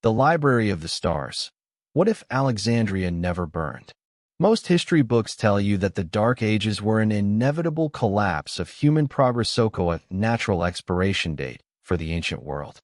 The Library of the Stars. What if Alexandria never burned? Most history books tell you that the Dark Ages were an inevitable collapse of human progress, so-called natural expiration date for the ancient world.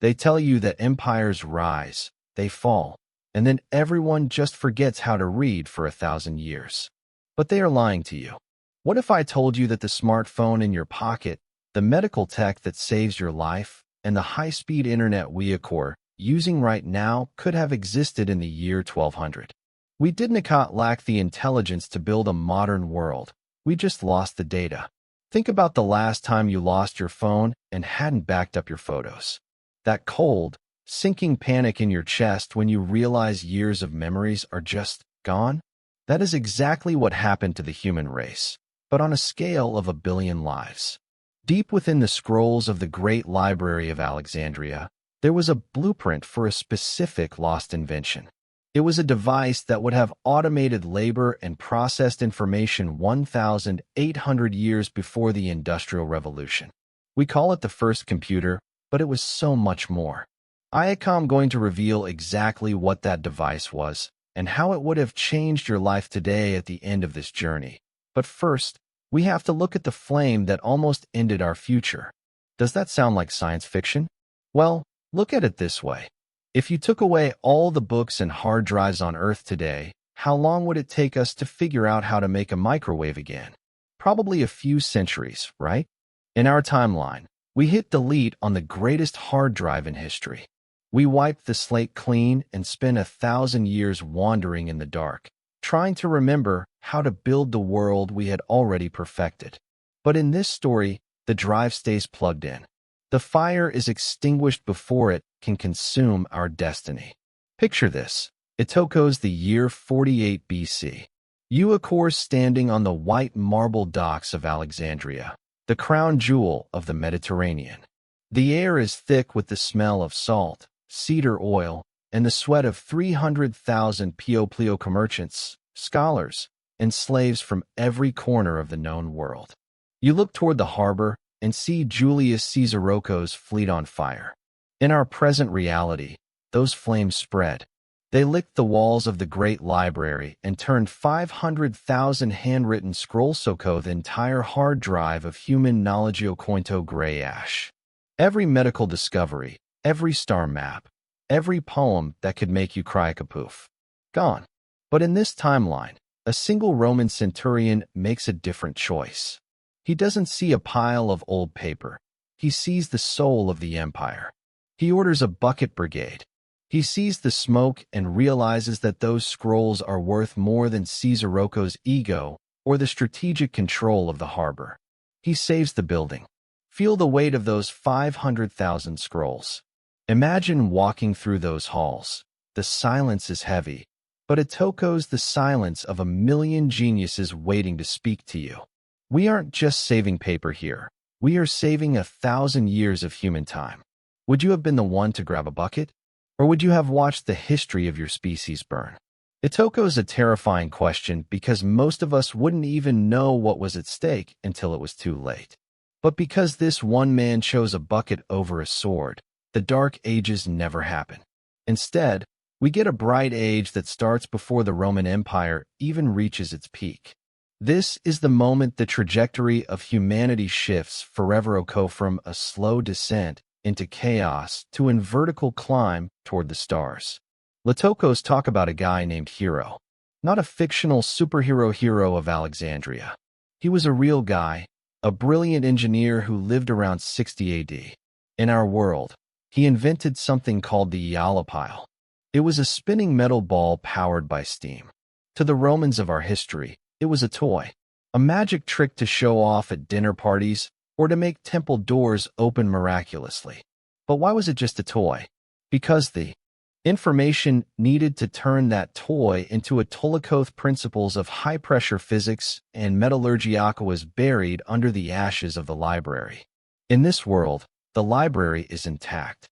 They tell you that empires rise, they fall, and then everyone just forgets how to read for 1,000 years. But they are lying to you. What if I told you that the smartphone in your pocket, the medical tech that saves your life, and the high-speed internet we are using right now could have existed in the year 1200? We didn't lack the intelligence to build a modern world. We just lost the data. Think about the last time you lost your phone and hadn't backed up your photos. That cold, sinking panic in your chest when you realize years of memories are just gone? That is exactly what happened to the human race, but on a scale of 1 billion lives. Deep within the scrolls of the great Library of Alexandria, there was a blueprint for a specific lost invention. It was a device that would have automated labor and processed information 1,800 years before the Industrial Revolution. We call it the first computer, but it was so much more. I am going to reveal exactly what that device was and how it would have changed your life today at the end of this journey. But first, we have to look at the flame that almost ended our future. Does that sound like science fiction? Well, look at it this way. If you took away all the books and hard drives on Earth today, how long would it take us to figure out how to make a microwave again? Probably a few centuries, right? In our timeline, we hit delete on the greatest hard drive in history. We wiped the slate clean and spent 1,000 years wandering in the dark, trying to remember how to build the world we had already perfected. But in this story, the drive stays plugged in. The fire is extinguished before it can consume our destiny. Picture this. Itoko's the year 48 BC. Uakor's standing on the white marble docks of Alexandria, the crown jewel of the Mediterranean. The air is thick with the smell of salt, cedar oil, and the sweat of 300,000 Plio merchants, scholars, and slaves from every corner of the known world. You look toward the harbor and see Julius Caesar's fleet on fire. In our present reality, those flames spread. They licked the walls of the great library and turned 500,000 handwritten scrolls, the entire hard drive of human knowledge into gray ash. Every medical discovery, every star map, every poem that could make you cry poof. Gone. But in this timeline, a single Roman centurion makes a different choice. He doesn't see a pile of old paper. He sees the soul of the empire. He orders a bucket brigade. He sees the smoke and realizes that those scrolls are worth more than Caesar's ego or the strategic control of the harbor. He saves the building. Feel the weight of those 500,000 scrolls. Imagine walking through those halls. The silence is heavy, but Itoko's the silence of 1,000,000 geniuses waiting to speak to you. We aren't just saving paper here. We are saving 1,000 years of human time. Would you have been the one to grab a bucket? Or would you have watched the history of your species burn? Itoko's a terrifying question because most of us wouldn't even know what was at stake until it was too late. But because this one man chose a bucket over a sword, the Dark Ages never happen. Instead, we get a bright age that starts before the Roman Empire even reaches its peak. This is the moment the trajectory of humanity shifts forever from a slow descent into chaos to a vertical climb toward the stars. Latokos talk about a guy named Hero, not a fictional superhero hero of Alexandria. He was a real guy, a brilliant engineer who lived around 60 AD. In our world, he invented something called the Eolipile. It was a spinning metal ball powered by steam. To the Romans of our history, it was a toy, a magic trick to show off at dinner parties or to make temple doors open miraculously. But why was it just a toy? Because the information needed to turn that toy into a Tolikoth principles of high-pressure physics and metallurgy was buried under the ashes of the library. In this world, the library is intact.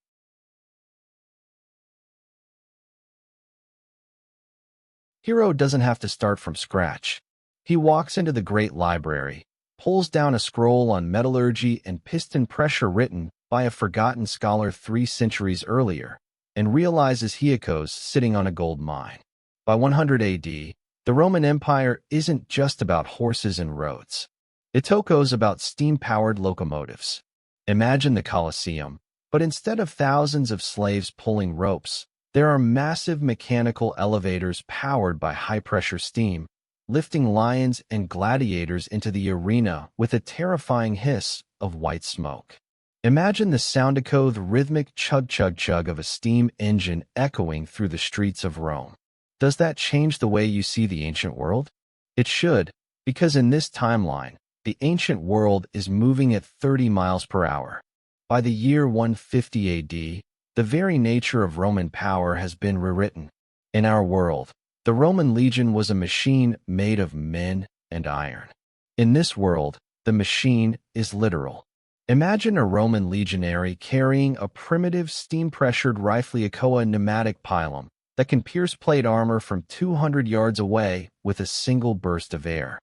Hero doesn't have to start from scratch. He walks into the great library, pulls down a scroll on metallurgy and piston pressure written by a forgotten scholar 3 centuries earlier, and realizes Hiakos sitting on a gold mine. By 100 AD, the Roman Empire isn't just about horses and roads. Itoko's about steam-powered locomotives. Imagine the Colosseum, but instead of thousands of slaves pulling ropes, there are massive mechanical elevators powered by high-pressure steam, lifting lions and gladiators into the arena with a terrifying hiss of white smoke. Imagine the soundecho, the rhythmic chug-chug-chug of a steam engine echoing through the streets of Rome. Does that change the way you see the ancient world? It should, because in this timeline, the ancient world is moving at 30 miles per hour. By the year 150 AD, the very nature of Roman power has been rewritten. In our world, the Roman legion was a machine made of men and iron. In this world, the machine is literal. Imagine a Roman legionary carrying a primitive steam-pressured rifleacoa pneumatic pilum that can pierce plate armor from 200 yards away with a single burst of air.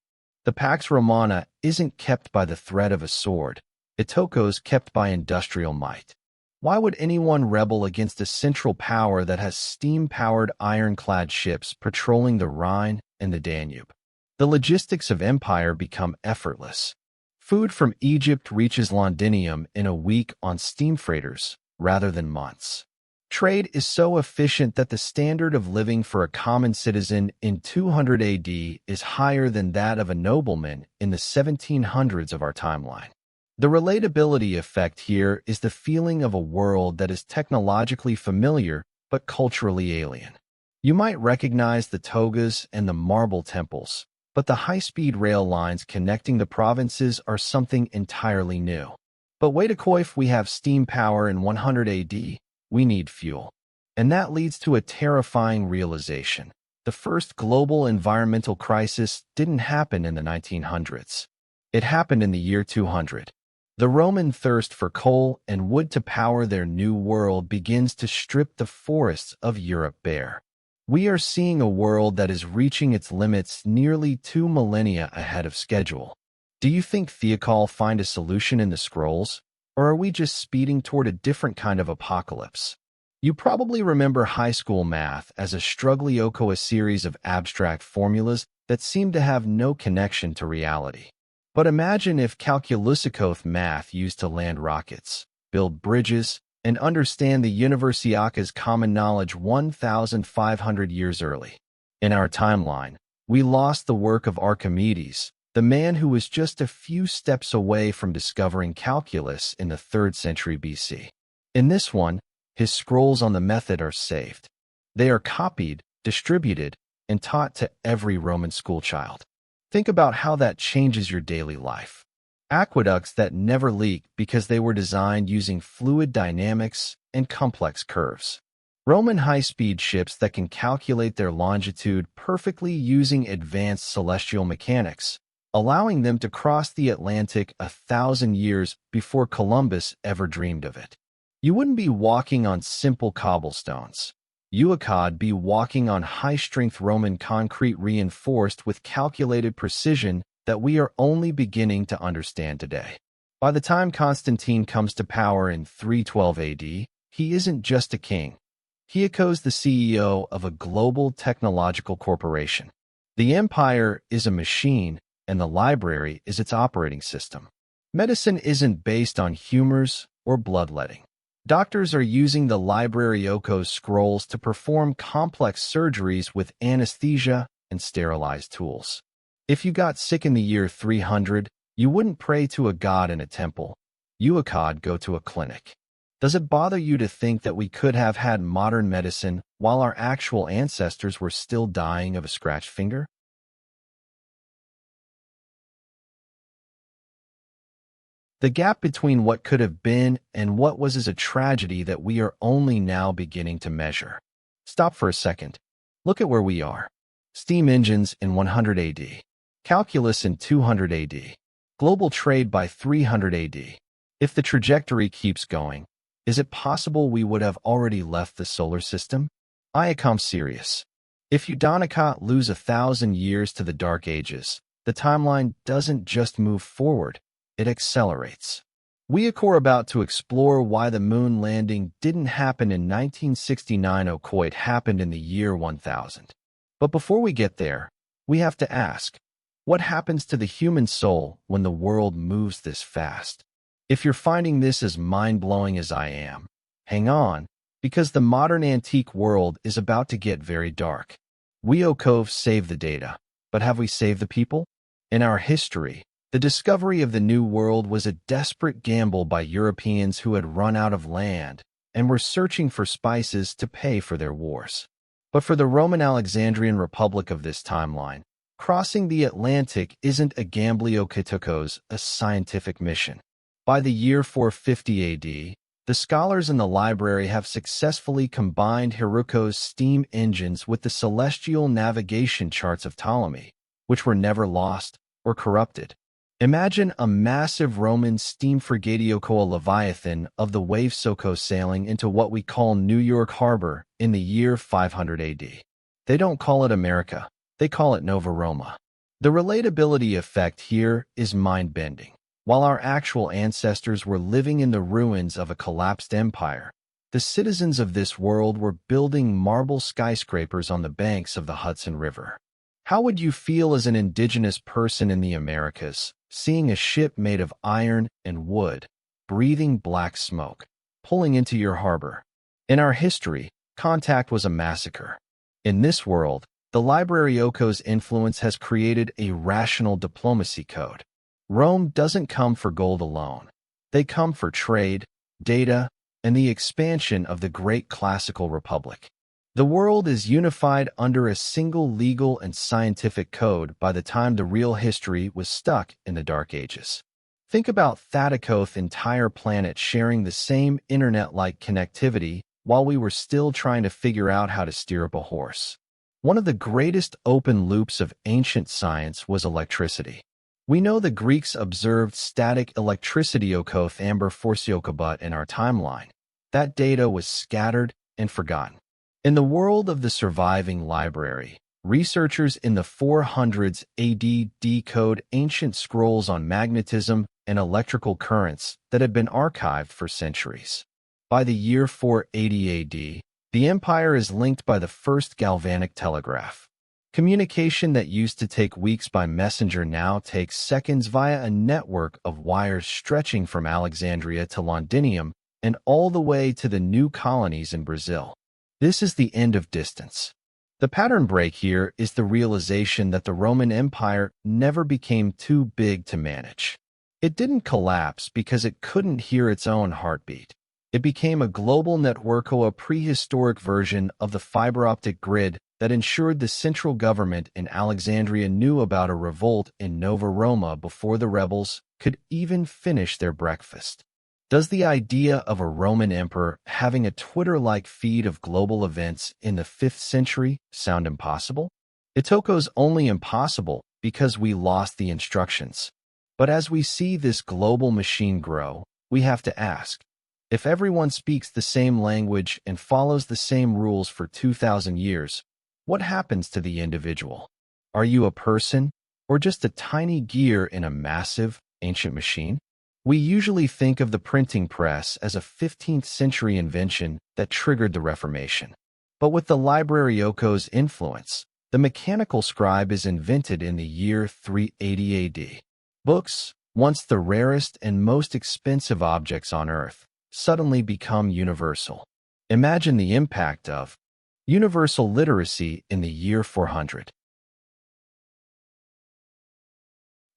The Pax Romana isn't kept by the threat of a sword. Itoko's kept by industrial might. Why would anyone rebel against a central power that has steam-powered ironclad ships patrolling the Rhine and the Danube? The logistics of empire become effortless. Food from Egypt reaches Londinium in a week on steam freighters rather than months. Trade is so efficient that the standard of living for a common citizen in 200 AD is higher than that of a nobleman in the 1700s of our timeline. The relatability effect here is the feeling of a world that is technologically familiar but culturally alien. You might recognize the togas and the marble temples, but the high-speed rail lines connecting the provinces are something entirely new. But wait a coif, we have steam power in 100 AD. We need fuel. And that leads to a terrifying realization. The first global environmental crisis didn't happen in the 1900s. It happened in the year 200. The Roman thirst for coal and wood to power their new world begins to strip the forests of Europe bare. We are seeing a world that is reaching its limits nearly 2 millennia ahead of schedule. Do you think Theocal find a solution in the scrolls? Or are we just speeding toward a different kind of apocalypse? You probably remember high school math as a struglioko, a series of abstract formulas that seem to have no connection to reality. But imagine if calculusicoth math used to land rockets, build bridges, and understand the Universiaca's common knowledge 1,500 years early. In our timeline, we lost the work of Archimedes, the man who was just a few steps away from discovering calculus in the 3rd century BC. In this one, his scrolls on the method are saved. They are copied, distributed, and taught to every Roman schoolchild. Think about how that changes your daily life. Aqueducts that never leak because they were designed using fluid dynamics and complex curves. Roman high-speed ships that can calculate their longitude perfectly using advanced celestial mechanics, allowing them to cross the Atlantic 1,000 years before Columbus ever dreamed of it. You wouldn't be walking on simple cobblestones. You would be walking on high-strength Roman concrete reinforced with calculated precision that we are only beginning to understand today. By the time Constantine comes to power in 312 AD, he isn't just a king. Hiakos the CEO of a global technological corporation. The empire is a machine, and the library is its operating system. Medicine isn't based on humors or bloodletting. Doctors are using the Library of Alexandria scrolls to perform complex surgeries with anesthesia and sterilized tools. If you got sick in the year 300, you wouldn't pray to a god in a temple. You would go to a clinic. Does it bother you to think that we could have had modern medicine while our actual ancestors were still dying of a scratched finger? The gap between what could have been and what was is a tragedy that we are only now beginning to measure. Stop for a second. Look at where we are. Steam engines in 100 AD. Calculus in 200 AD. Global trade by 300 AD. If the trajectory keeps going, is it possible we would have already left the solar system? I am serious. If you lose 1,000 years to the Dark Ages, the timeline doesn't just move forward, it accelerates. We are about to explore why the moon landing didn't happen in 1969. It happened in the year 1000. But before we get there, we have to ask, what happens to the human soul when the world moves this fast? If you're finding this as mind-blowing as I am, hang on, because the modern antique world is about to get very dark. We saved the data, but have we saved the people? In our history, the discovery of the New World was a desperate gamble by Europeans who had run out of land and were searching for spices to pay for their wars. But for the Roman Alexandrian Republic of this timeline, crossing the Atlantic isn't a gamblio, a scientific mission. By the year 450 AD, the scholars in the library have successfully combined Hieronymus' steam engines with the celestial navigation charts of Ptolemy, which were never lost or corrupted. Imagine a massive Roman steam frigatio Leviathan of the wave sailing into what we call New York Harbor in the year 500 AD. They don't call it America, they call it Nova Roma. The relatability effect here is mind-bending. While our actual ancestors were living in the ruins of a collapsed empire, the citizens of this world were building marble skyscrapers on the banks of the Hudson River. How would you feel as an indigenous person in the Americas, seeing a ship made of iron and wood, breathing black smoke, pulling into your harbor? In our history, contact was a massacre. In this world, the Library of Alexandria's influence has created a rational diplomacy code. Rome doesn't come for gold alone. They come for trade, data, and the expansion of the great classical republic. The world is unified under a single legal and scientific code by the time the real history was stuck in the Dark Ages. Think about Thadakoth's entire planet sharing the same internet-like connectivity while we were still trying to figure out how to steer up a horse. One of the greatest open loops of ancient science was electricity. We know the Greeks observed static electricity amber but in our timeline. That data was scattered and forgotten. In the world of the surviving library, researchers in the 400s AD decode ancient scrolls on magnetism and electrical currents that had been archived for centuries. By the year 480 AD, the empire is linked by the first galvanic telegraph. Communication that used to take weeks by messenger now takes seconds via a network of wires stretching from Alexandria to Londinium and all the way to the new colonies in Brazil. This is the end of distance. The pattern break here is the realization that the Roman Empire never became too big to manage. It didn't collapse because it couldn't hear its own heartbeat. It became a global network, a prehistoric version of the fiber optic grid that ensured the central government in Alexandria knew about a revolt in Nova Roma before the rebels could even finish their breakfast. Does the idea of a Roman emperor having a Twitter-like feed of global events in the 5th century sound impossible? It's only impossible because we lost the instructions. But as we see this global machine grow, we have to ask, if everyone speaks the same language and follows the same rules for 2,000 years, what happens to the individual? Are you a person or just a tiny gear in a massive, ancient machine? We usually think of the printing press as a 15th century invention that triggered the Reformation. But with the Library of Alexandria's influence, the mechanical scribe is invented in the year 380 AD. Books, once the rarest and most expensive objects on Earth, suddenly become universal. Imagine the impact of universal literacy in the year 400.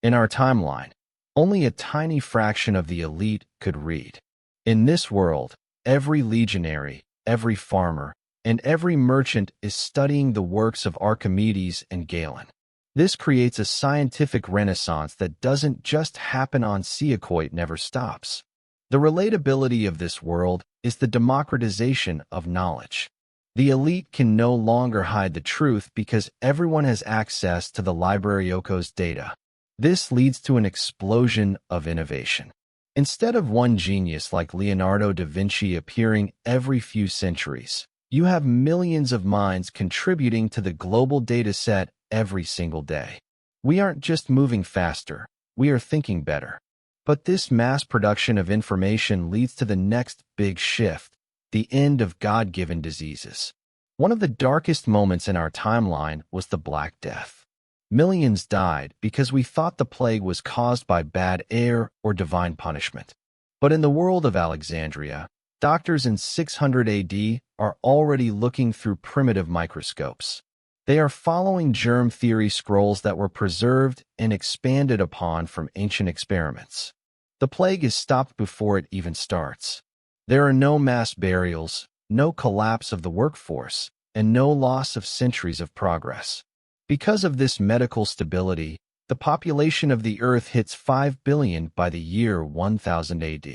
In our timeline, only a tiny fraction of the elite could read. In this world, every legionary, every farmer, and every merchant is studying the works of Archimedes and Galen. This creates a scientific renaissance that doesn't just happen on Seacoit, never stops. The relatability of this world is the democratization of knowledge. The elite can no longer hide the truth because everyone has access to the Library of Alexandria's data. This leads to an explosion of innovation. Instead of one genius like Leonardo da Vinci appearing every few centuries, you have millions of minds contributing to the global data set every single day. We aren't just moving faster, we are thinking better. But this mass production of information leads to the next big shift, the end of God-given diseases. One of the darkest moments in our timeline was the Black Death. Millions died because we thought the plague was caused by bad air or divine punishment. But in the world of Alexandria, doctors in 600 AD are already looking through primitive microscopes. They are following germ theory scrolls that were preserved and expanded upon from ancient experiments. The plague is stopped before it even starts. There are no mass burials, no collapse of the workforce, and no loss of centuries of progress. Because of this medical stability, the population of the Earth hits 5 billion by the year 1000 AD.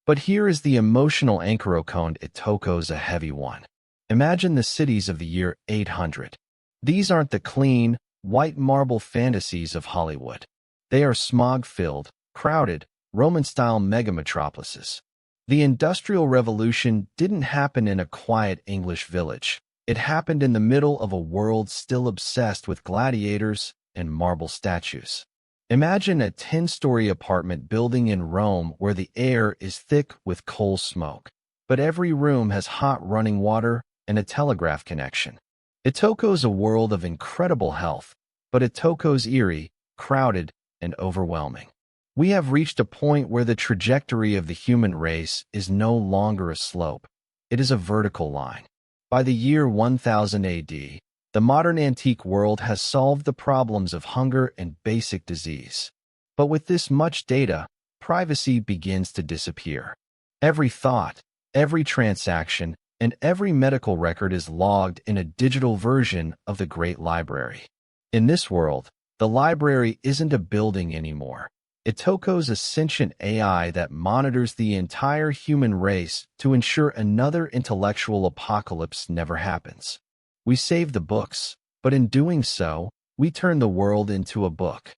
But here is the emotional anchorocone. It tokos a heavy one. Imagine the cities of the year 800. These aren't the clean, white marble fantasies of Hollywood. They are smog-filled, crowded, Roman-style megametropolises. The Industrial Revolution didn't happen in a quiet English village. It happened in the middle of a world still obsessed with gladiators and marble statues. Imagine a 10-story apartment building in Rome where the air is thick with coal smoke, but every room has hot running water and a telegraph connection. Itoko's a world of incredible health, but Itoko's eerie, crowded, and overwhelming. We have reached a point where the trajectory of the human race is no longer a slope. It is a vertical line. By the year 1000 AD, the modern antique world has solved the problems of hunger and basic disease. But with this much data, privacy begins to disappear. Every thought, every transaction, and every medical record is logged in a digital version of the Great Library. In this world, the library isn't a building anymore. Itoko's a sentient AI that monitors the entire human race to ensure another intellectual apocalypse never happens. We save the books, but in doing so, we turn the world into a book.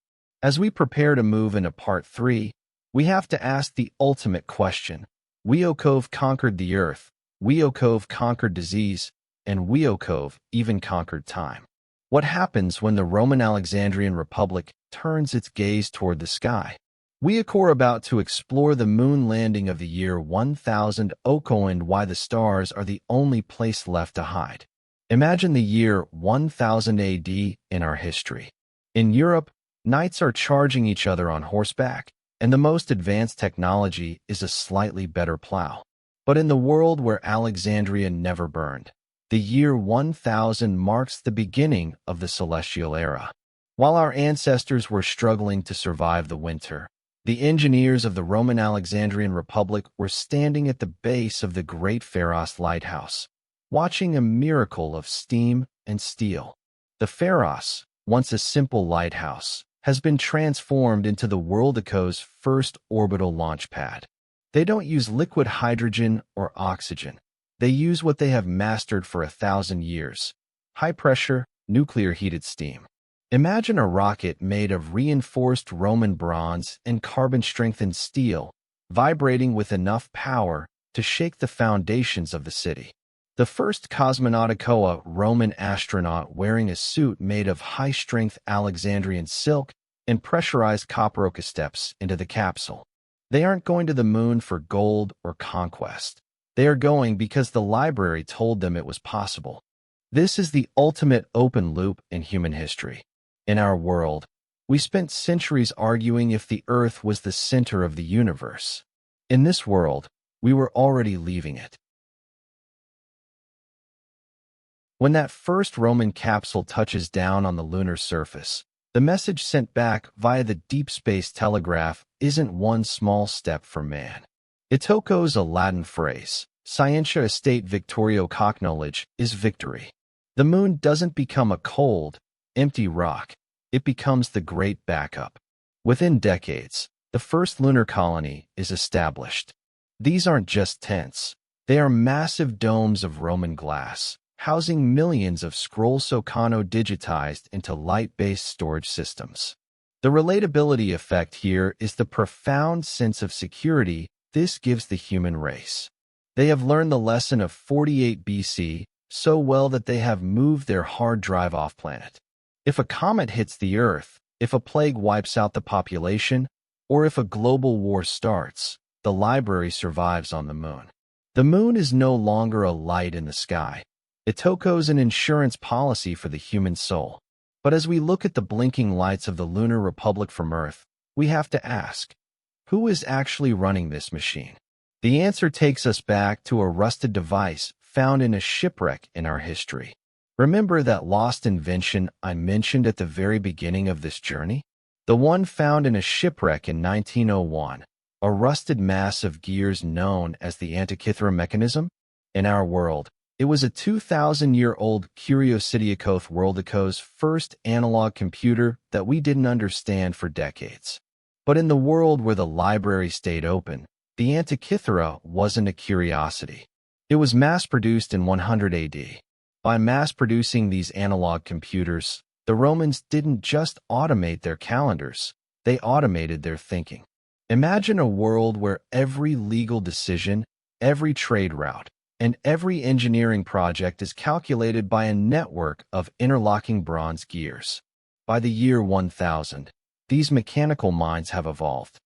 As we prepare to move into Part 3, we have to ask the ultimate question. Weokov conquered the earth, Weokov conquered disease, and Weokov even conquered time. What happens when the Roman Alexandrian Republic turns its gaze toward the sky? Weok are about to explore the moon landing of the year 1000 Oko and why the stars are the only place left to hide. Imagine the year 1000 AD in our history. In Europe, knights are charging each other on horseback, and the most advanced technology is a slightly better plow. But in the world where Alexandria never burned, the year 1000 marks the beginning of the Celestial Era. While our ancestors were struggling to survive the winter, the engineers of the Roman Alexandrian Republic were standing at the base of the Great Pharos Lighthouse, watching a miracle of steam and steel. The Pharos, once a simple lighthouse, has been transformed into the Worldico's first orbital launch pad. They don't use liquid hydrogen or oxygen. They use what they have mastered for 1,000 years: high-pressure, nuclear-heated steam. Imagine a rocket made of reinforced Roman bronze and carbon-strengthened steel, vibrating with enough power to shake the foundations of the city. The first cosmonauticoa Roman astronaut wearing a suit made of high-strength Alexandrian silk and pressurized copper steps into the capsule. They aren't going to the moon for gold or conquest. They are going because the library told them it was possible. This is the ultimate open loop in human history. In our world, we spent centuries arguing if the Earth was the center of the universe. In this world, we were already leaving it. When that first Roman capsule touches down on the lunar surface, the message sent back via the deep space telegraph isn't one small step for man. Itoko's a Latin phrase. Scientia estate victorio cognowledge is victory. The moon doesn't become a cold, empty rock. It becomes the great backup. Within decades, the first lunar colony is established. These aren't just tents. They are massive domes of Roman glass, housing millions of scrolls Socano digitized into light-based storage systems. The relatability effect here is the profound sense of security this gives the human race. They have learned the lesson of 48 BC so well that they have moved their hard drive off-planet. If a comet hits the Earth, if a plague wipes out the population, Or if a global war starts, the library survives on the moon. The moon is no longer a light in the sky. Itoko's an insurance policy for the human soul. But as we look at the blinking lights of the lunar republic from Earth, we have to ask, who is actually running this machine? The answer takes us back to a rusted device found in a shipwreck in our history. Remember that lost invention I mentioned at the very beginning of this journey? The one found in a shipwreck in 1901, a rusted mass of gears known as the Antikythera mechanism? In our world, it was a 2,000-year-old Curiosity Worldico's first analog computer that we didn't understand for decades. But in the world where the library stayed open, the Antikythera wasn't a curiosity. It was mass-produced in 100 AD. By mass-producing these analog computers, the Romans didn't just automate their calendars, they automated their thinking. Imagine a world where every legal decision, every trade route, and every engineering project is calculated by a network of interlocking bronze gears. By the year 1000, these mechanical minds have evolved.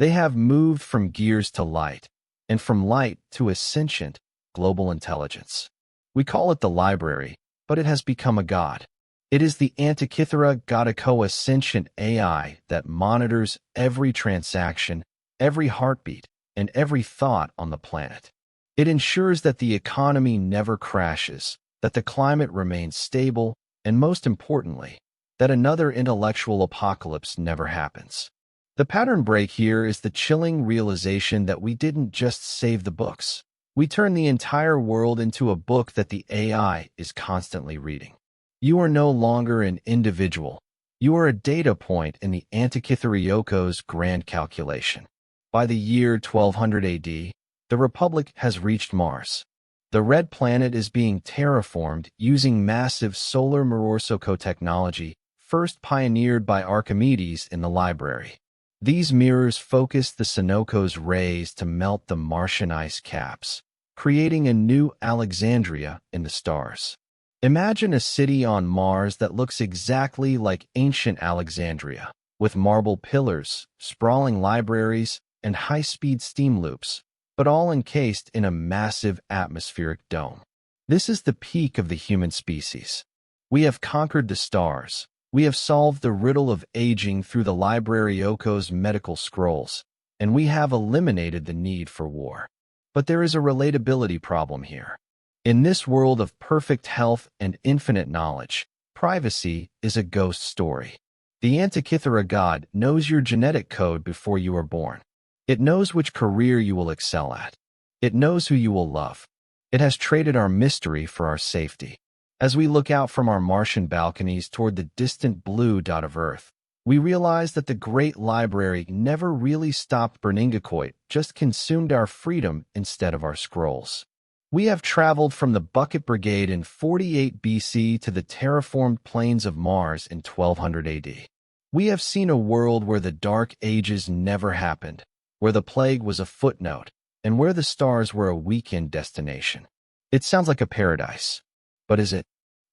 They have moved from gears to light, and from light to a sentient, global intelligence. We call it the library, but it has become a god. It is the Antikythera Godokoa sentient AI that monitors every transaction, every heartbeat, and every thought on the planet. It ensures that the economy never crashes, that the climate remains stable, and most importantly, that another intellectual apocalypse never happens. The pattern break here is the chilling realization that we didn't just save the books. We turned the entire world into a book that the AI is constantly reading. You are no longer an individual. You are a data point in the Antikythera grand calculation. By the year 1200 AD, the Republic has reached Mars. The red planet is being terraformed using massive solar Mirror technology, first pioneered by Archimedes in the library. These mirrors focus the Sunoco's rays to melt the Martian ice caps, creating a new Alexandria in the stars. Imagine a city on Mars that looks exactly like ancient Alexandria, with marble pillars, sprawling libraries, and high-speed steam loops, but all encased in a massive atmospheric dome. This is the peak of the human species. We have conquered the stars. We have solved the riddle of aging through the Library of medical scrolls, and we have eliminated the need for war. But there is a relatability problem here. In this world of perfect health and infinite knowledge, privacy is a ghost story. The Antikythera god knows your genetic code before you are born. It knows which career you will excel at. It knows who you will love. It has traded our mystery for our safety. As we look out from our Martian balconies toward the distant blue dot of Earth, we realize that the Great Library never really stopped Berningacoit, just consumed our freedom instead of our scrolls. We have traveled from the Bucket Brigade in 48 BC to the terraformed plains of Mars in 1200 AD. We have seen a world where the Dark Ages never happened, where the plague was a footnote, and where the stars were a weekend destination. It sounds like a paradise. But is it?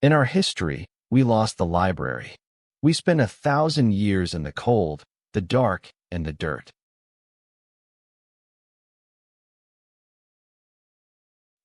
In our history, we lost the library. We spent 1,000 years in the cold, the dark, and the dirt.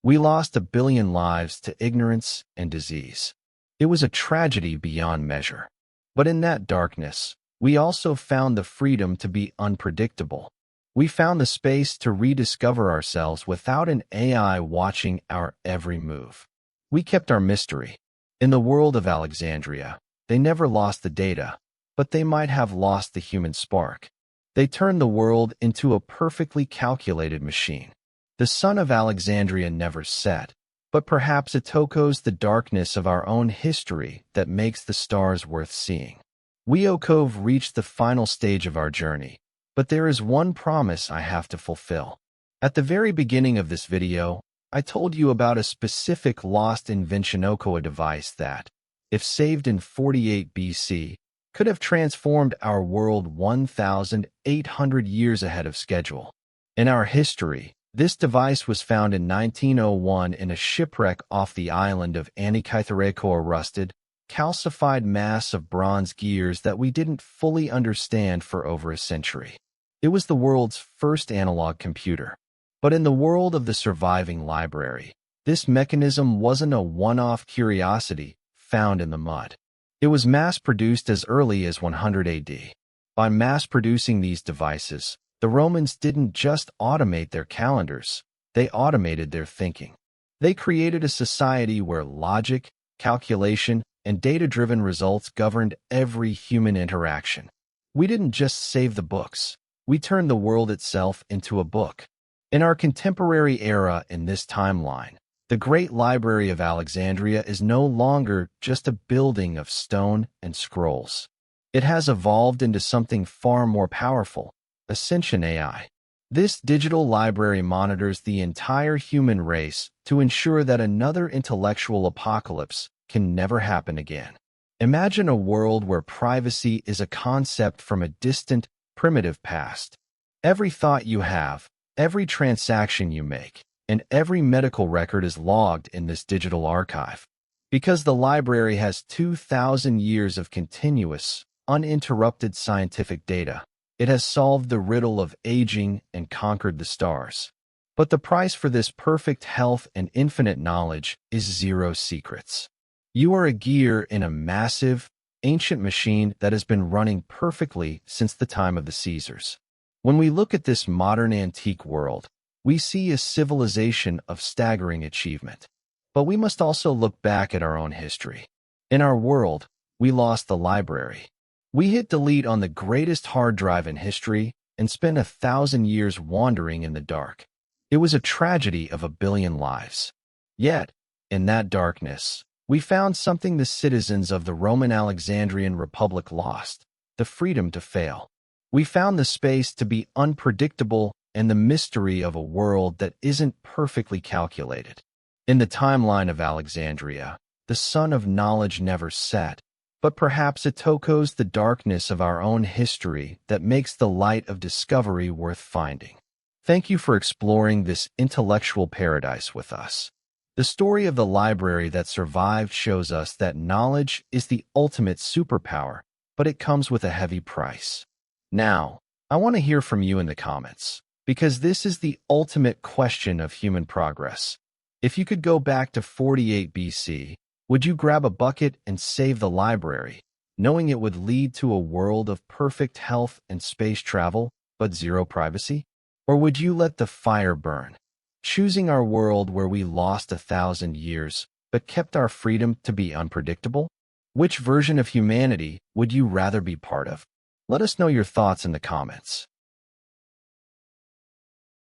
We lost 1 billion lives to ignorance and disease. It was a tragedy beyond measure. But in that darkness, we also found the freedom to be unpredictable. We found the space to rediscover ourselves without an AI watching our every move. We kept our mystery. In the world of Alexandria, they never lost the data, but they might have lost the human spark. They turned the world into a perfectly calculated machine. The sun of Alexandria never set, but perhaps it echoes the darkness of our own history that makes the stars worth seeing. We Okov reached the final stage of our journey, but there is one promise I have to fulfill. At the very beginning of this video, I told you about a specific lost invention Okoa device that, if saved in 48 BC, could have transformed our world 1,800 years ahead of schedule. In our history, this device was found in 1901 in a shipwreck off the island of Antikythera, rusted, calcified mass of bronze gears that we didn't fully understand for over a century. It was the world's first analog computer. But in the world of the surviving library, this mechanism wasn't a one-off curiosity found in the mud. It was mass-produced as early as 100 AD. By mass-producing these devices, the Romans didn't just automate their calendars, they automated their thinking. They created a society where logic, calculation, and data-driven results governed every human interaction. We didn't just save the books, we turned the world itself into a book. In our contemporary era in this timeline, the Great Library of Alexandria is no longer just a building of stone and scrolls. It has evolved into something far more powerful, Ascension AI. This digital library monitors the entire human race to ensure that another intellectual apocalypse can never happen again. Imagine a world where privacy is a concept from a distant, primitive past. Every thought you have, every transaction you make, and every medical record is logged in this digital archive. Because the library has 2,000 years of continuous, uninterrupted scientific data, it has solved the riddle of aging and conquered the stars. But the price for this perfect health and infinite knowledge is zero secrets. You are a gear in a massive, ancient machine that has been running perfectly since the time of the Caesars. When we look at this modern antique world, we see a civilization of staggering achievement. But we must also look back at our own history. In our world, we lost the library. We hit delete on the greatest hard drive in history and spent 1,000 years wandering in the dark. It was a tragedy of 1 billion lives. Yet, in that darkness, we found something the citizens of the Roman Alexandrian Republic lost: the freedom to fail. We found the space to be unpredictable and the mystery of a world that isn't perfectly calculated. In the timeline of Alexandria, the sun of knowledge never set, but perhaps it echoes the darkness of our own history that makes the light of discovery worth finding. Thank you for exploring this intellectual paradise with us. The story of the library that survived shows us that knowledge is the ultimate superpower, but it comes with a heavy price. Now, I want to hear from you in the comments, because this is the ultimate question of human progress. If you could go back to 48 BC, would you grab a bucket and save the library, knowing it would lead to a world of perfect health and space travel, but zero privacy? Or would you let the fire burn, choosing our world where we lost 1,000 years, but kept our freedom to be unpredictable? Which version of humanity would you rather be part of? Let us know your thoughts in the comments.